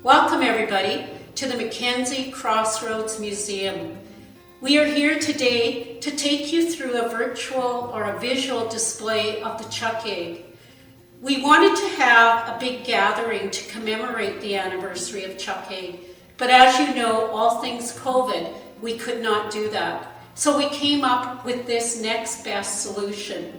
Welcome everybody to the Mackenzie Crossroads Museum. We are here today to take you through a virtual or a visual display of the Chuckegg. We wanted to have a big gathering to commemorate the anniversary of Chuckegg, but as you know, all things COVID, we could not do that. So we came up with this next best solution.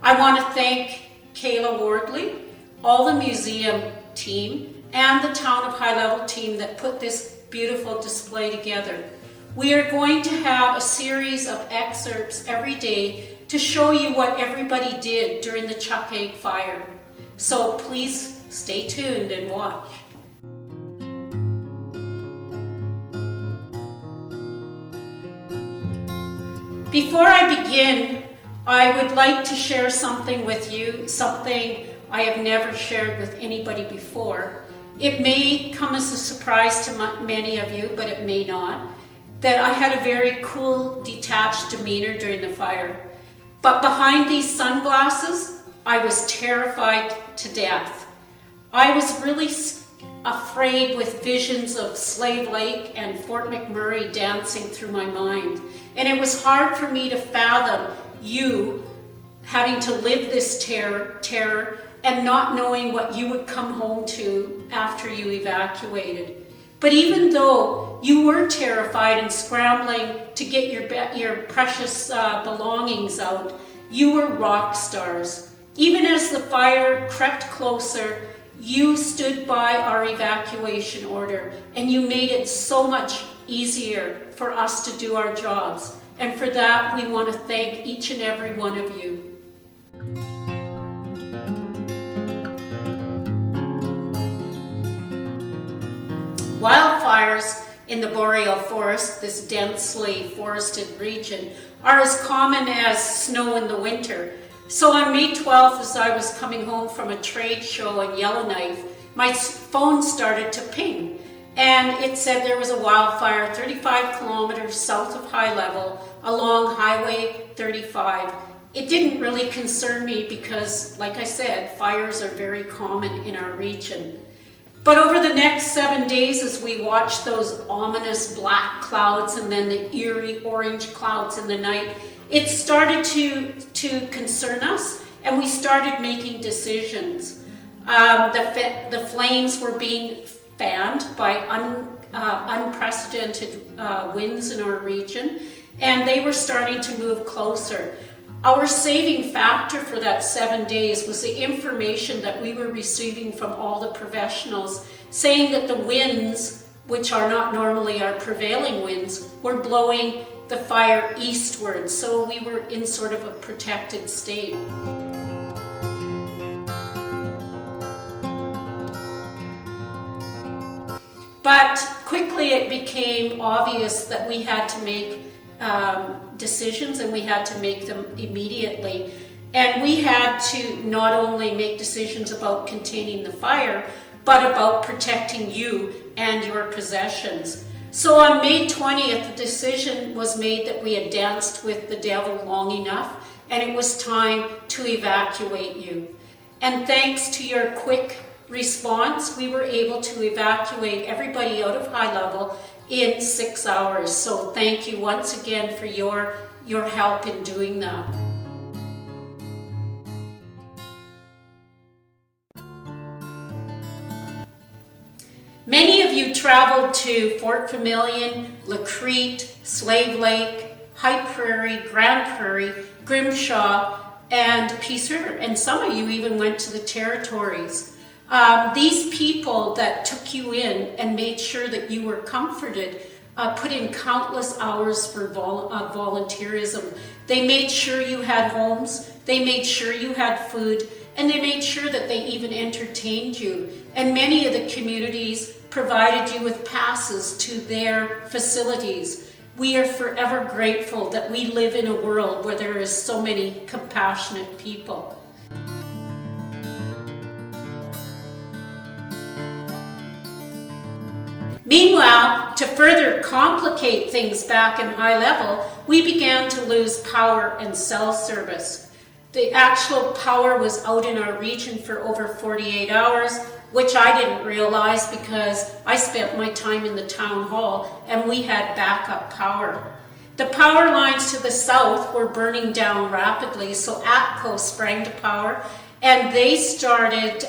I want to thank Kayla Wardley, all the museum team, and the Town of High Level team that put this beautiful display together. We are going to have a series of excerpts every day to show you what everybody did during the Chuckegg fire. So please stay tuned and watch. Before I begin, I would like to share something with you, something I have never shared with anybody before. It may come as a surprise to many of you, but it may not, that I had a very cool, detached demeanor during the fire. But behind these sunglasses, I was terrified to death. I was really afraid with visions of Slave Lake and Fort McMurray dancing through my mind. And it was hard for me to fathom you having to live this terror and not knowing what you would come home to after you evacuated. But even though you were terrified and scrambling to get your precious belongings out, you were rock stars. Even as the fire crept closer, you stood by our evacuation order, and you made it so much easier for us to do our jobs. And for that, we want to thank each and every one of you. Wildfires in the boreal forest, this densely forested region, are as common as snow in the winter. So on May 12th, as I was coming home from a trade show in Yellowknife, my phone started to ping. And it said there was a wildfire 35 kilometers south of High Level along Highway 35. It didn't really concern me because, like I said, fires are very common in our region. But over the next 7 days, as we watched those ominous black clouds and then the eerie orange clouds in the night, it started to concern us, and we started making decisions. The flames were being fanned by unprecedented winds in our region, and they were starting to move closer. Our saving factor for that 7 days was the information that we were receiving from all the professionals saying that the winds, which are not normally our prevailing winds, were blowing the fire eastward, so we were in sort of a protected state. But quickly it became obvious that we had to make decisions, and we had to make them immediately. And we had to not only make decisions about containing the fire, but about protecting you and your possessions. So on May 20th, the decision was made that we had danced with the devil long enough, and it was time to evacuate you. And thanks to your quick response, we were able to evacuate everybody out of High Level in 6 hours. So thank you once again for your help in doing that. Many of you traveled to Fort Vermilion, Lacrete, Slave Lake, High Prairie, Grand Prairie, Grimshaw, and Peace River, and some of you even went to the territories. These people that took you in and made sure that you were comforted put in countless hours for volunteerism. They made sure you had homes, they made sure you had food, and they made sure that they even entertained you. And many of the communities provided you with passes to their facilities. We are forever grateful that we live in a world where there is so many compassionate people. Meanwhile, to further complicate things back in High Level, we began to lose power and cell service. The actual power was out in our region for over 48 hours, which I didn't realize because I spent my time in the town hall and we had backup power. The power lines to the south were burning down rapidly, so ATCO sprang to power and they started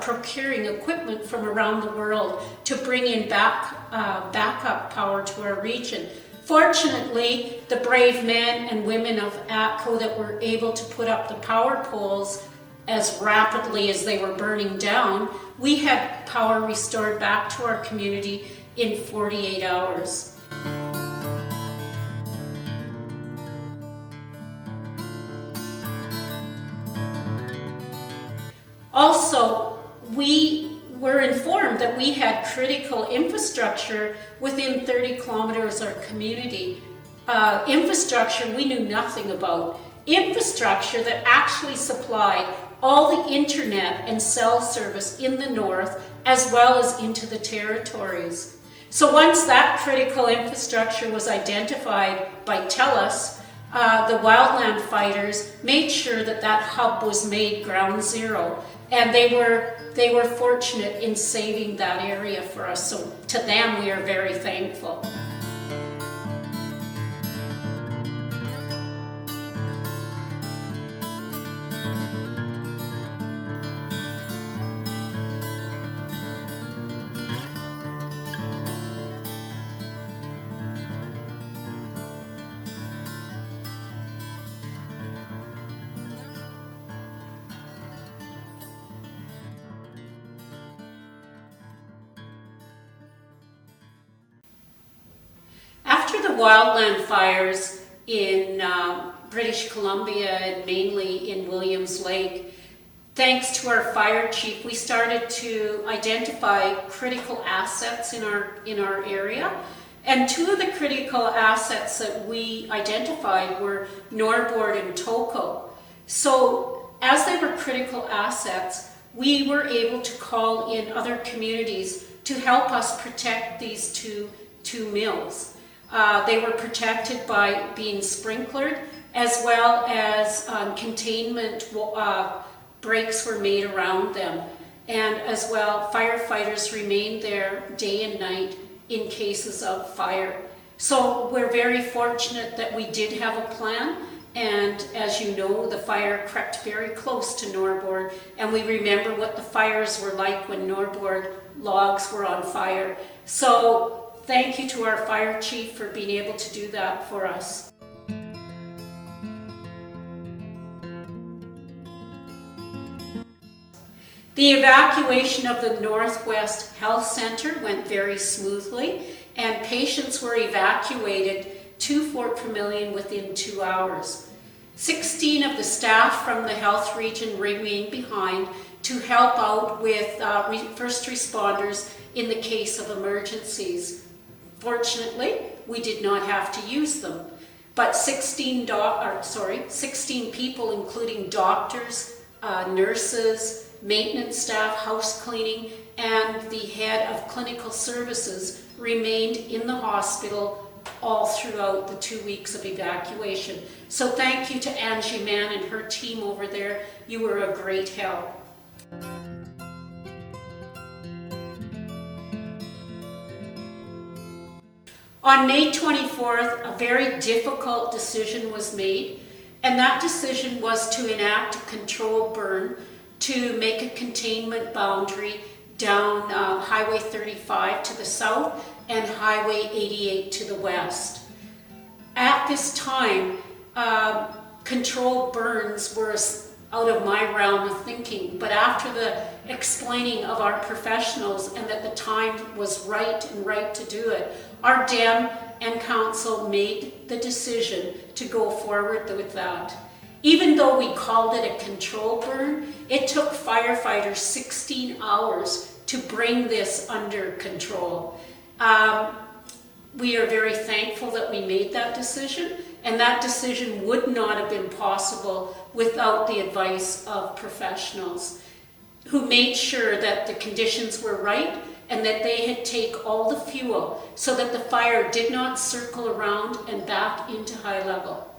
procuring equipment from around the world to bring in backup power to our region. Fortunately, the brave men and women of ATCO that were able to put up the power poles as rapidly as they were burning down, we had power restored back to our community in 48 hours. Also, we were informed that we had critical infrastructure within 30 kilometers of our community. Infrastructure we knew nothing about. Infrastructure that actually supplied all the internet and cell service in the north as well as into the territories. So once that critical infrastructure was identified by TELUS, the wildland fighters made sure that that hub was made ground zero, and they were fortunate in saving that area for us. So to them we are very thankful. After the wildland fires in British Columbia and mainly in Williams Lake, thanks to our fire chief, we started to identify critical assets in our area. And two of the critical assets that we identified were Norbord and Toko. So as they were critical assets, we were able to call in other communities to help us protect these two mills. They were protected by being sprinklered, as well as containment breaks were made around them. And as well, firefighters remained there day and night in cases of fire. So we're very fortunate that we did have a plan. And as you know, the fire crept very close to Norbord, and we remember what the fires were like when Norbord logs were on fire. So thank you to our fire chief for being able to do that for us. The evacuation of the Northwest Health Center went very smoothly, and patients were evacuated to Fort Vermilion within 2 hours. 16 of the staff from the health region remained behind to help out with first responders in the case of emergencies. Fortunately, we did not have to use them, but 16 people, including doctors, nurses, maintenance staff, house cleaning, and the head of clinical services remained in the hospital all throughout the 2 weeks of evacuation. So thank you to Angie Mann and her team over there. You were a great help. On May 24th, a very difficult decision was made, and that decision was to enact a controlled burn to make a containment boundary down Highway 35 to the south and Highway 88 to the west. At this time, controlled burns were out of my realm of thinking, but after the explaining of our professionals and that the time was right to do it, our DEM and council made the decision to go forward with that. Even though we called it a control burn, it took firefighters 16 hours to bring this under control. We are very thankful that we made that decision, and that decision would not have been possible without the advice of professionals who made sure that the conditions were right and that they had taken all the fuel so that the fire did not circle around and back into high level.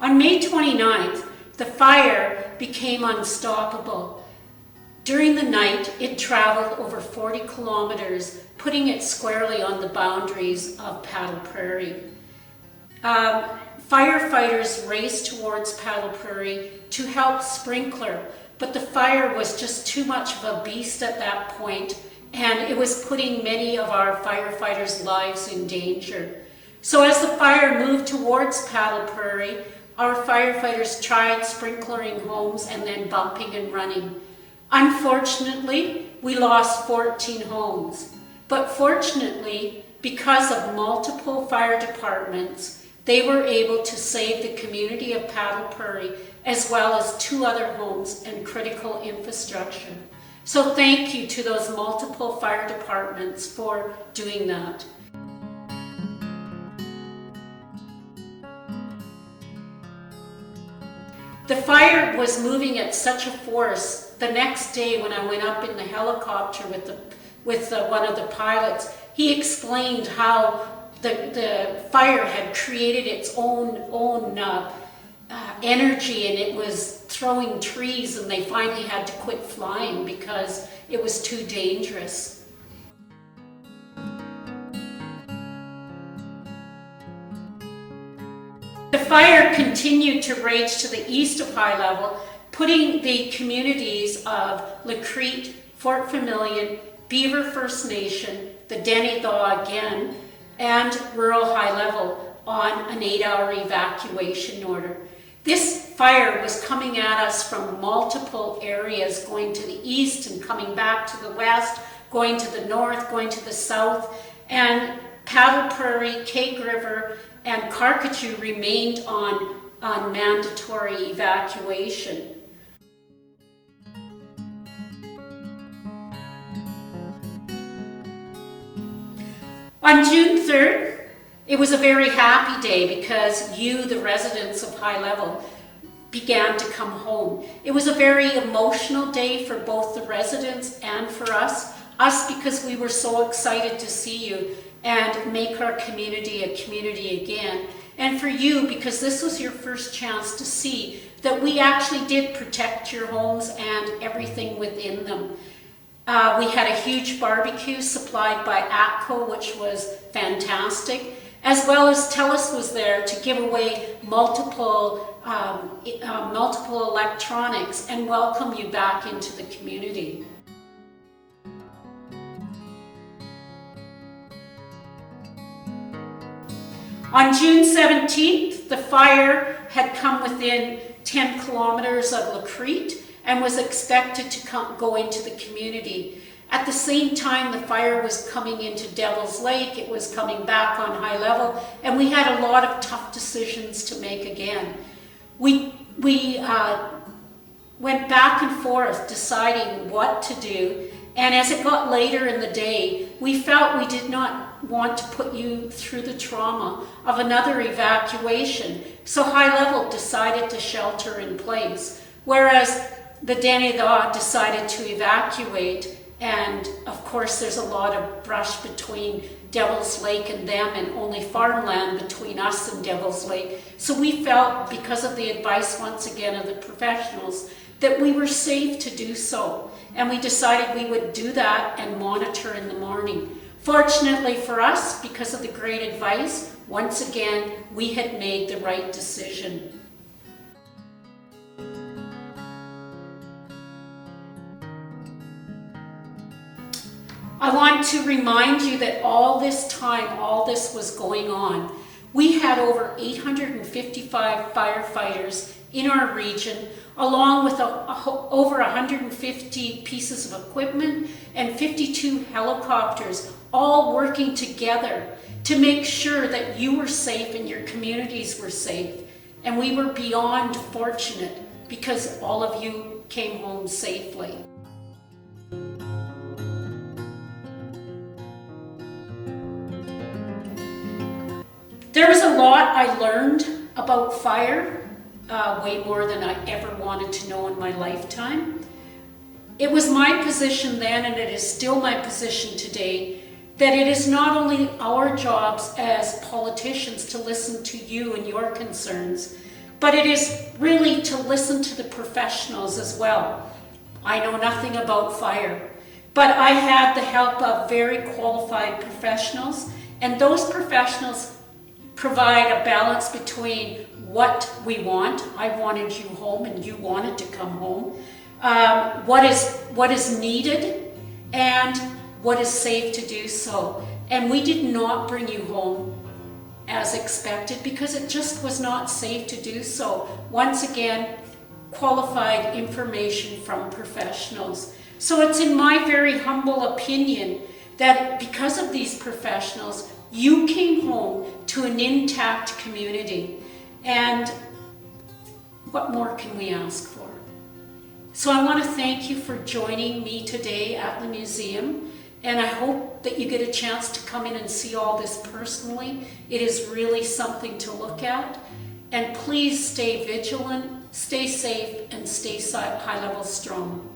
On May 29th, the fire became unstoppable. During the night, it traveled over 40 kilometers, putting it squarely on the boundaries of Paddle Prairie. Firefighters raced towards Paddle Prairie to help sprinkler, but the fire was just too much of a beast at that point, and it was putting many of our firefighters' lives in danger. So as the fire moved towards Paddle Prairie, our firefighters tried sprinklering homes and then bumping and running. Unfortunately, we lost 14 homes, but fortunately, because of multiple fire departments, they were able to save the community of Paddle Prairie as well as 2 other homes and critical infrastructure. So thank you to those multiple fire departments for doing that. The fire was moving at such a force. The next day when I went up in the helicopter with one of the pilots, he explained how the fire had created its own energy, and it was throwing trees, and they finally had to quit flying because it was too dangerous. The fire continued to rage to the east of High Level, putting the communities of Lacrete, Fort Vermilion, Beaver First Nation, the Dene Thaw again, and rural High Level on an 8-hour evacuation order. This fire was coming at us from multiple areas, going to the east and coming back to the west, going to the north, going to the south, and Paddle Prairie, Cake River, and Carcajou remained on mandatory evacuation. On June 3rd, it was a very happy day because you, the residents of High Level, began to come home. It was a very emotional day for both the residents and for us because we were so excited to see you and make our community a community again. And for you, because this was your first chance to see that we actually did protect your homes and everything within them. We had a huge barbecue supplied by ATCO, which was fantastic, as well as TELUS was there to give away multiple electronics and welcome you back into the community. On June 17th, the fire had come within 10 kilometers of Lacrete and was expected to go into the community. At the same time the fire was coming into Devil's Lake, it was coming back on High Level, and we had a lot of tough decisions to make again. We went back and forth deciding what to do, and as it got later in the day, we felt we did not want to put you through the trauma of another evacuation. So High Level decided to shelter in place, whereas the Dene Thaw decided to evacuate, and of course there's a lot of brush between Devil's Lake and them and only farmland between us and Devil's Lake. So we felt, because of the advice once again of the professionals, that we were safe to do so. And we decided we would do that and monitor in the morning. Fortunately for us, because of the great advice, once again, we had made the right decision. I want to remind you that all this time, all this was going on, we had over 855 firefighters in our region, along with over 150 pieces of equipment and 52 helicopters, all working together to make sure that you were safe and your communities were safe. And we were beyond fortunate because all of you came home safely. There was a lot I learned about fire, way more than I ever wanted to know in my lifetime. It was my position then, and it is still my position today, that it is not only our jobs as politicians to listen to you and your concerns, but it is really to listen to the professionals as well. I know nothing about fire, but I had the help of very qualified professionals, and those professionals provide a balance between what we want. I wanted you home and you wanted to come home. What is needed and what is safe to do so. And we did not bring you home as expected because it just was not safe to do so. Once again, qualified information from professionals. So it's in my very humble opinion that because of these professionals, you came home to an intact community. And what more can we ask for? So I want to thank you for joining me today at the museum. And I hope that you get a chance to come in and see all this personally. It is really something to look at. And please stay vigilant, stay safe, and stay high level strong.